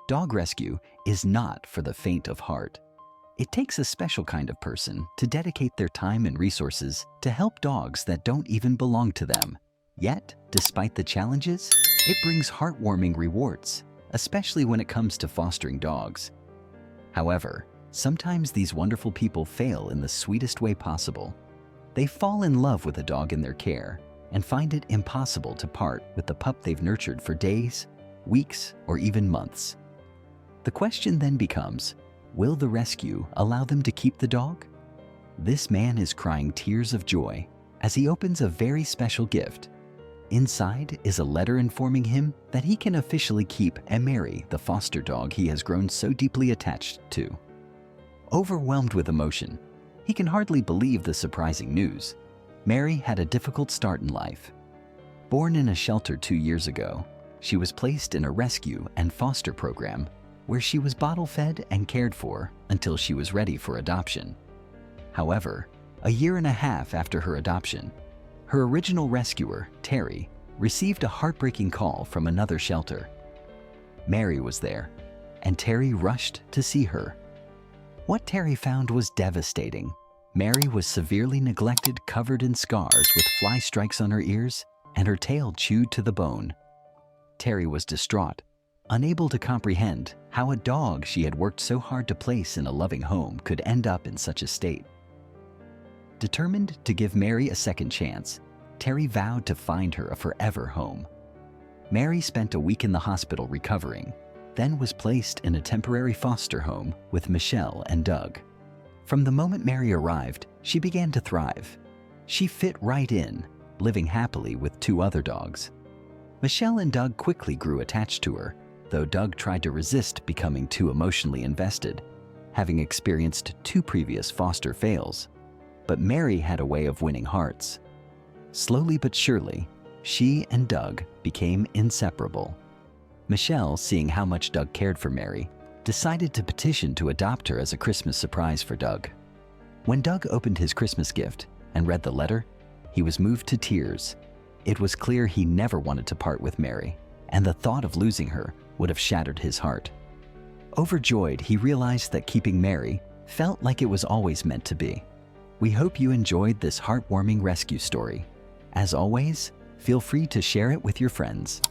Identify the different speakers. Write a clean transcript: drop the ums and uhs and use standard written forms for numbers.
Speaker 1: Dog rescue is not for the faint of heart. It takes a special kind of person to dedicate their time and resources to help dogs that don't even belong to them. Yet, despite the challenges, it brings heartwarming rewards, especially when it comes to fostering dogs. However, sometimes these wonderful people fail in the sweetest way possible. They fall in love with a dog in their care and find it impossible to part with the pup they've nurtured for days, weeks, or even months. The question then becomes, will the rescue allow them to keep the dog? This man is crying tears of joy as he opens a very special gift. Inside is a letter informing him that he can officially keep and marry the foster dog he has grown so deeply attached to. Overwhelmed with emotion, he can hardly believe the surprising news. Mary had a difficult start in life. Born in a shelter 2 years ago, she was placed in a rescue and foster program where she was bottle-fed and cared for until she was ready for adoption. However, a year and a half after her adoption, her original rescuer, Terry, received a heartbreaking call from another shelter. Mary was there, and Terry rushed to see her. What Terry found was devastating. Mary was severely neglected, covered in scars with fly strikes on her ears, and her tail chewed to the bone. Terry was distraught, unable to comprehend how a dog she had worked so hard to place in a loving home could end up in such a state. Determined to give Mary a second chance, Terry vowed to find her a forever home. Mary spent a week in the hospital recovering, then was placed in a temporary foster home with Michelle and Doug. From the moment Mary arrived, she began to thrive. She fit right in, living happily with 2 other dogs. Michelle and Doug quickly grew attached to her, though Doug tried to resist becoming too emotionally invested, having experienced 2 previous foster fails. But Mary had a way of winning hearts. Slowly but surely, she and Doug became inseparable. Michelle, seeing how much Doug cared for Mary, decided to petition to adopt her as a Christmas surprise for Doug. When Doug opened his Christmas gift and read the letter, he was moved to tears. It was clear he never wanted to part with Mary, and the thought of losing her would have shattered his heart. Overjoyed, he realized that keeping Mary felt like it was always meant to be. We hope you enjoyed this heartwarming rescue story. As always, feel free to share it with your friends.